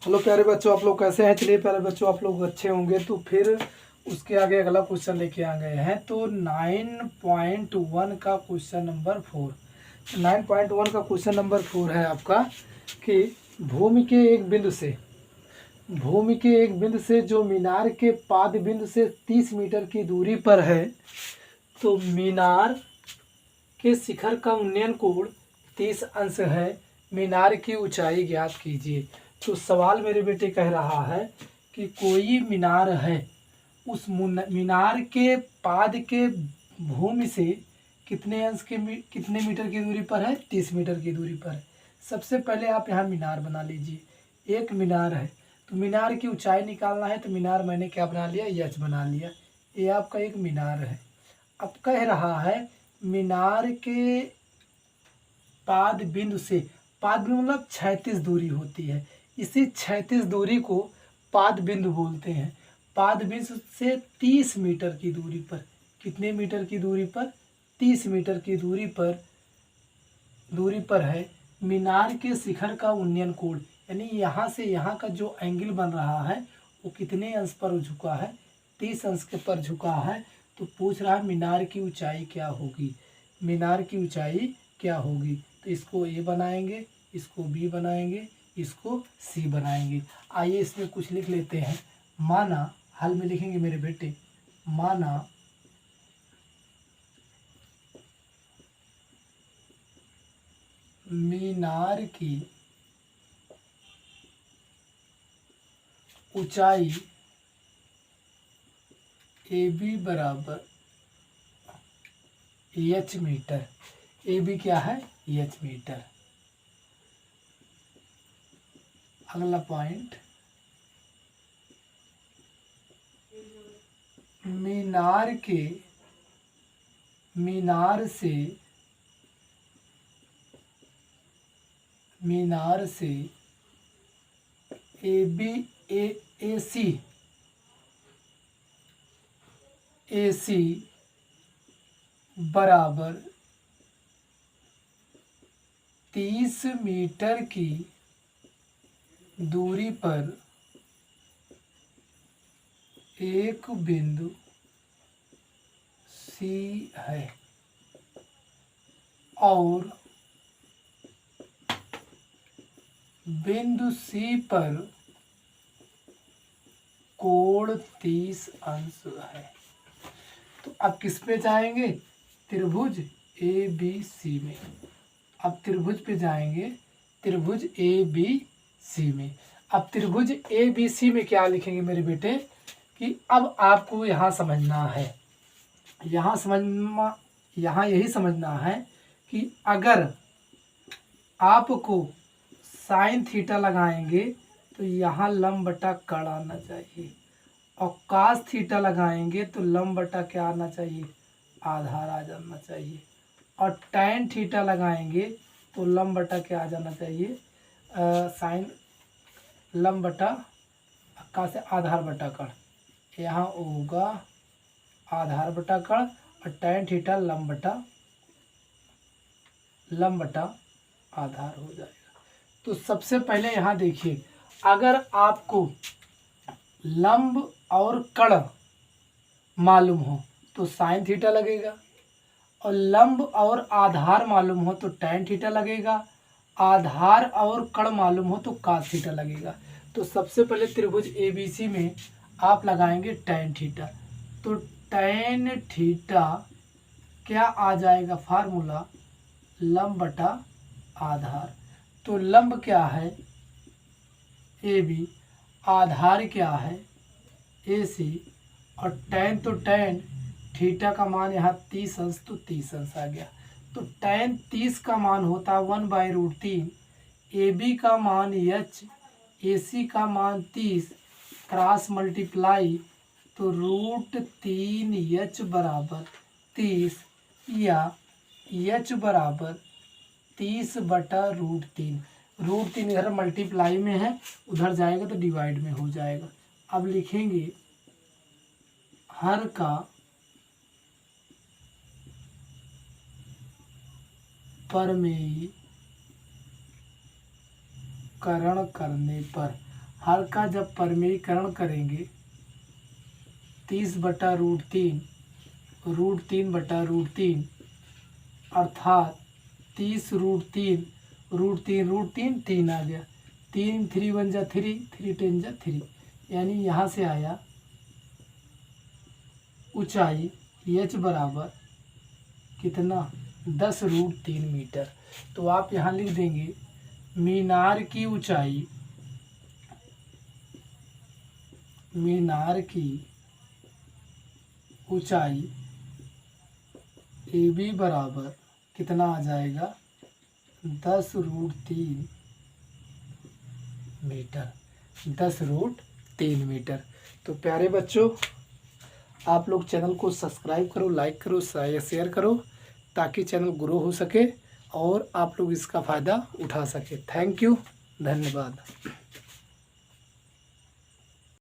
Hello प्यारे बच्चों, आप लोग कैसे हैं। चलिए प्यारे बच्चों, आप लोग अच्छे होंगे तो फिर उसके आगे अगला क्वेश्चन लेके आ गए हैं। तो 9.1 का क्वेश्चन नंबर 4, 9.1 का क्वेश्चन नंबर 4 है आपका कि भूमि के एक बिंदु से जो मीनार के पाद बिंदु से 30 मीटर की दूरी पर है, तो मीनार के शिखर का उन्नयन कोण 30 अंश है। मीनार की ऊंचाई ज्ञात कीजिए। तो सवाल मेरे बेटे कह रहा है कि कोई मीनार है, उस मीनार के पाद के भूमि से कितने मीटर की दूरी पर है, 30 मीटर की दूरी पर है। सबसे पहले आप यहाँ मीनार बना लीजिए। एक मीनार है तो मीनार की ऊंचाई निकालना है, तो मीनार मैंने क्या बना लिया, एच बना लिया। ये आपका एक मीनार है। अब कह रहा है मीनार के पाद बिंदु से, पाद बिंदु मतलब 36 दूरी होती है। इसी 36 दूरी को पाद बिंदु बोलते हैं। पाद बिंदु से 30 मीटर की दूरी पर, कितने मीटर की दूरी पर, 30 मीटर की दूरी पर है मीनार के शिखर का उन्नयन कोण। यानी यहाँ से यहाँ का जो एंगल बन रहा है वो कितने अंश पर झुका है, 30 अंश के पर झुका है। तो पूछ रहा है मीनार की ऊंचाई क्या होगी, मीनार की ऊंचाई क्या होगी। तो इसको ए बनाएंगे, इसको बी बनाएंगे, इसको सी बनाएंगे। आइए इसमें कुछ लिख लेते हैं। माना, हल में लिखेंगे मेरे बेटे, माना मीनार की ऊंचाई ए बी बराबर एच मीटर। ए बी क्या है, एच मीटर। अगला पॉइंट, मीनार से ए सी बराबर 30 मीटर की दूरी पर एक बिंदु सी है और बिंदु सी पर कोण 30 अंश है। तो अब किस पे जाएंगे, त्रिभुज ए बी सी में। अब त्रिभुज पे जाएंगे, त्रिभुज ए बी सी में। अब त्रिभुज ए बी सी में क्या लिखेंगे मेरे बेटे कि अब आपको यहाँ समझना है, यहाँ यही समझना है कि अगर आपको साइन थीटा लगाएंगे तो यहाँ लंब बटा कड़ आना चाहिए, और कास थीटा लगाएंगे तो लंब बटा क्या आना चाहिए, आधार आ जाना चाहिए, और टैन थीटा लगाएंगे तो लंब बटा क्या आ जाना चाहिए, साइन लंब बटा का से आधार बटा कड़। यहाँ होगा आधार बटा कड़ और टैन थीटा लंब बटा आधार हो जाएगा। तो सबसे पहले यहाँ देखिए, अगर आपको लंब और कड़ मालूम हो तो साइन थीटा लगेगा, और लंब और आधार मालूम हो तो टैन थीटा लगेगा, आधार और कड़ मालूम हो तो कास थीटा लगेगा। तो सबसे पहले त्रिभुज एबीसी में आप लगाएंगे टैन थीटा। तो टैन थीटा क्या आ जाएगा, फार्मूला लंब बटा आधार। तो लंब क्या है, ए बी, आधार क्या है, ए सी, और टैन तो टैन थीटा का मान यहाँ 30 अंश, तो 30 अंश आ गया। तो टैन 30 का मान होता है 1/√3, ए बी का मान एच, ए सी का मान 30, क्रॉस मल्टीप्लाई तो √3 बराबर 30, या एच बराबर 30/√3। √3 इधर मल्टीप्लाई में है, उधर जाएगा तो डिवाइड में हो जाएगा। अब लिखेंगे हर का परमेयीकरण करने पर, हर का जब परिमेयीकरण करेंगे 30/√3 √3/√3 अर्थात 30√3 √3 3 आ गया, 3 3 1 जा 3, 3 10 जा 3, यानी यहाँ से आया ऊंचाई h बराबर कितना 10√3 मीटर। तो आप यहाँ लिख देंगे मीनार की ऊंचाई AB बराबर कितना आ जाएगा 10√3 मीटर, 10√3 मीटर। तो प्यारे बच्चों, आप लोग चैनल को सब्सक्राइब करो, लाइक करो, शेयर करो, ताकि चैनल ग्रो हो सके और आप लोग इसका फ़ायदा उठा सके। थैंक यू, धन्यवाद।